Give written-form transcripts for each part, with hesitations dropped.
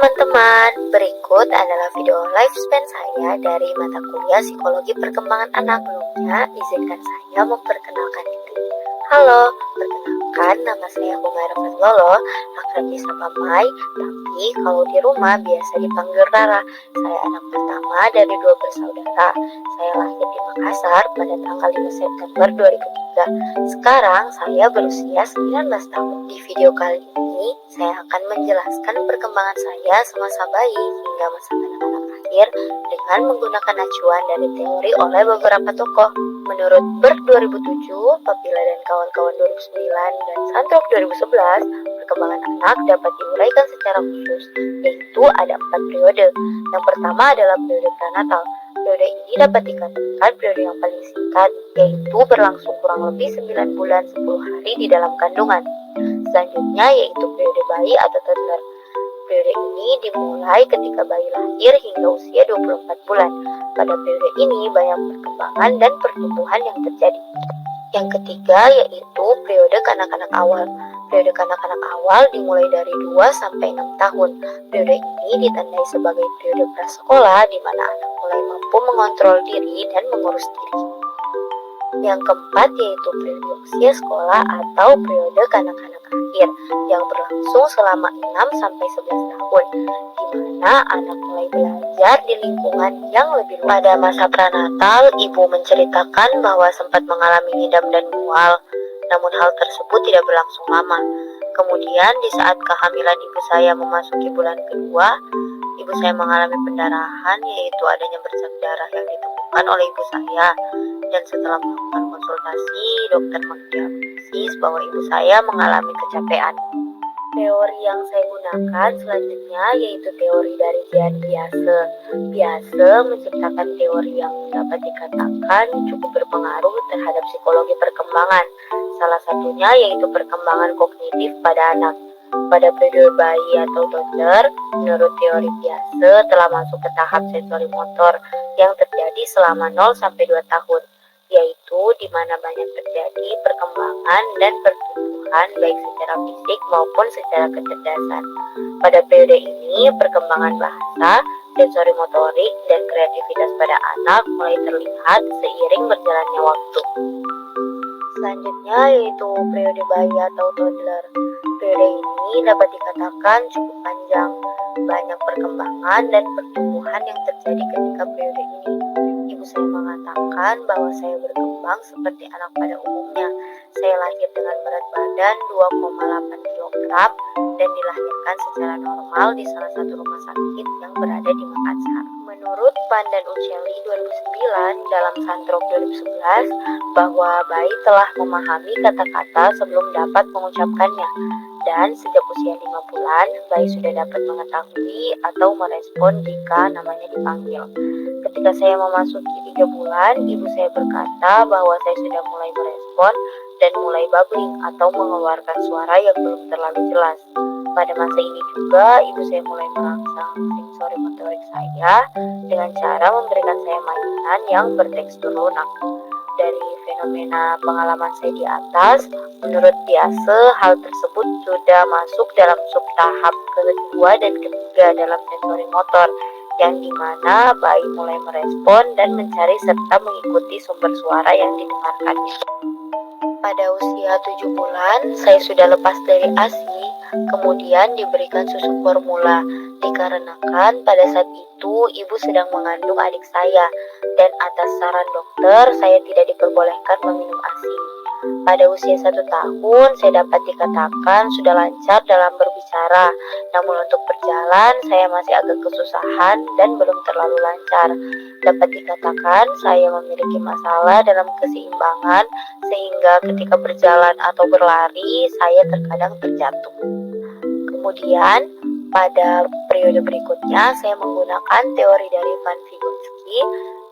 teman-teman, berikut adalah video lifespan saya dari mata kuliah Psikologi Perkembangan Anak. Sebelumnya, izinkan saya memperkenalkan diri. Halo, perkenalkan nama saya Humaira Fadlolo, akrab disapa Mai, tapi kalau di rumah biasa dipanggil Rara. Saya anak pertama dari 2 bersaudara. Saya lahir di Makassar pada tanggal 5 September 2003. Sekarang saya berusia 19 tahun. Di video kali ini, saya akan menjelaskan perkembangan saya semasa bayi hingga masa kanak-kanak akhir dengan menggunakan acuan dari teori oleh beberapa tokoh. Menurut Bird 2007, Papilla dan kawan-kawan 2009, dan Santrop 2011, perkembangan anak dapat diuraikan secara khusus, yaitu ada 4 periode. Yang pertama adalah periode prenatal. Periode ini dapat dikatakan periode yang paling singkat, yaitu berlangsung kurang lebih 9 bulan 10 hari di dalam kandungan. Selanjutnya yaitu periode bayi atau toddler. Periode ini dimulai ketika bayi lahir hingga usia 24 bulan. Pada periode ini banyak perkembangan dan pertumbuhan yang terjadi. Yang ketiga yaitu periode kanak-kanak awal. Periode kanak-kanak awal dimulai dari 2 sampai 6 tahun. Periode ini ditandai sebagai periode prasekolah di mana anak mulai mampu mengontrol diri dan mengurus diri. Yang keempat yaitu periode usia sekolah atau periode kanak-kanak akhir yang berlangsung selama 6 sampai 11 tahun, di mana anak mulai belajar di lingkungan yang lebih luas. Pada masa prenatal, ibu menceritakan bahwa sempat mengalami ngidam dan mual, namun hal tersebut tidak berlangsung lama. Kemudian di saat kehamilan ibu saya memasuki bulan kedua, ibu saya mengalami pendarahan, yaitu adanya bercak darah yang ditemukan oleh ibu saya. Dan setelah melakukan konsultasi, dokter mendiagnosis bahwa ibu saya mengalami kecapean. Teori yang saya gunakan selanjutnya yaitu teori dari Jean Piaget. Piaget menciptakan teori yang dapat dikatakan cukup berpengaruh terhadap psikologi perkembangan. Salah satunya yaitu perkembangan kognitif pada anak. Pada periode bayi atau toddler, menurut teori Piaget telah masuk ke tahap sensori motor yang terjadi selama 0 sampai 2 tahun, yaitu di mana banyak terjadi perkembangan dan pertumbuhan baik secara fisik maupun secara kecerdasan. Pada periode ini, perkembangan bahasa, sensori motorik, dan kreativitas pada anak mulai terlihat seiring berjalannya waktu. Selanjutnya yaitu periode bayi atau toddler. Periode ini dapat dikatakan cukup panjang. Banyak perkembangan dan pertumbuhan yang terjadi ketika periode ini. Ibu saya mengatakan bahwa saya berkembang seperti anak pada umumnya. Saya lahir dengan berat badan 2,8 kg dan dilahirkan secara normal di salah satu rumah sakit yang berada di Makassar. Menurut Pan dan Uccelli 2009 dalam Santrop 2011 bahwa bayi telah memahami kata-kata sebelum dapat mengucapkannya. Dan sejak usia 5 bulan, bayi sudah dapat mengetahui atau merespon jika namanya dipanggil. Ketika saya memasuki 3 bulan, ibu saya berkata bahwa saya sudah mulai merespon dan mulai babbling atau mengeluarkan suara yang belum terlalu jelas. Pada masa ini juga, ibu saya mulai merangsang sensori motorik saya dengan cara memberikan saya mainan yang bertekstur lunak. Dari fenomena pengalaman saya di atas, menurut Piaget, hal tersebut sudah masuk dalam subtahap kedua dan ketiga dalam sensori motor, yang dimana bayi mulai merespon dan mencari serta mengikuti sumber suara yang didengarkannya. Pada usia 7 bulan, saya sudah lepas dari ASI, kemudian diberikan susu formula, dikarenakan pada saat itu ibu sedang mengandung adik saya, dan atas saran dokter, saya tidak diperbolehkan meminum ASI. Pada usia 1 tahun, saya dapat dikatakan sudah lancar dalam berbicara, namun untuk berjalan, saya masih agak kesusahan dan belum terlalu lancar. Dapat dikatakan saya memiliki masalah dalam keseimbangan, sehingga ketika berjalan atau berlari, saya terkadang terjatuh. Kemudian, pada periode berikutnya, saya menggunakan teori dari Van Vygotsky,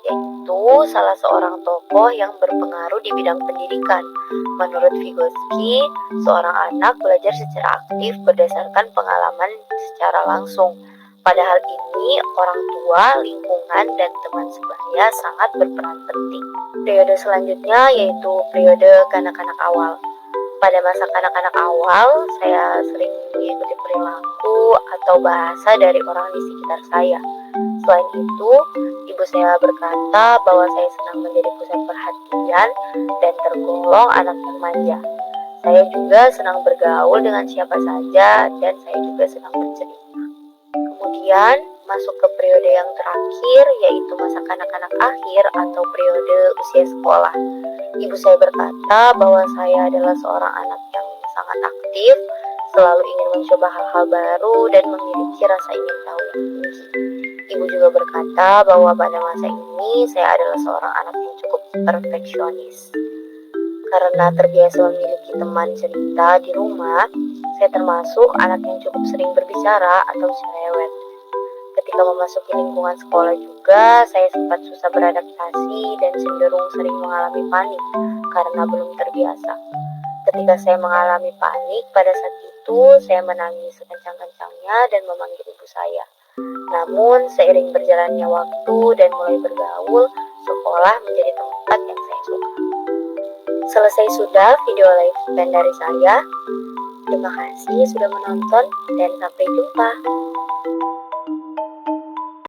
yaitu salah seorang tokoh yang berpengaruh di bidang pendidikan. Menurut Vygotsky, seorang anak belajar secara aktif berdasarkan pengalaman secara langsung. Padahal ini, orang tua, lingkungan, dan teman sebaya sangat berperan penting. Periode selanjutnya yaitu periode kanak-kanak awal. Pada masa kanak-kanak awal, saya sering mengikuti perilaku sesuatu atau bahasa dari orang di sekitar saya. Selain itu, ibu saya berkata bahwa saya senang menjadi pusat perhatian dan tergolong anak yang manja. Saya juga senang bergaul dengan siapa saja dan saya juga senang bercerita. Kemudian masuk ke periode yang terakhir, yaitu masa kanak-kanak akhir atau periode usia sekolah. Ibu saya berkata bahwa saya adalah seorang anak yang sangat aktif, selalu ingin mencoba hal-hal baru dan memiliki rasa ingin tahu yang tinggi. Ibu juga berkata bahwa pada masa ini saya adalah seorang anak yang cukup perfeksionis. Karena terbiasa memiliki teman cerita di rumah, saya termasuk anak yang cukup sering berbicara atau cerewet. Ketika memasuki lingkungan sekolah juga, saya sempat susah beradaptasi dan cenderung sering mengalami panik karena belum terbiasa. Ketika saya mengalami panik, pada saat itu saya menangis sekencang-kencangnya dan memanggil ibu saya. Namun, seiring berjalannya waktu dan mulai bergaul, sekolah menjadi tempat yang saya suka. Selesai sudah video live span dari saya. Terima kasih sudah menonton dan sampai jumpa.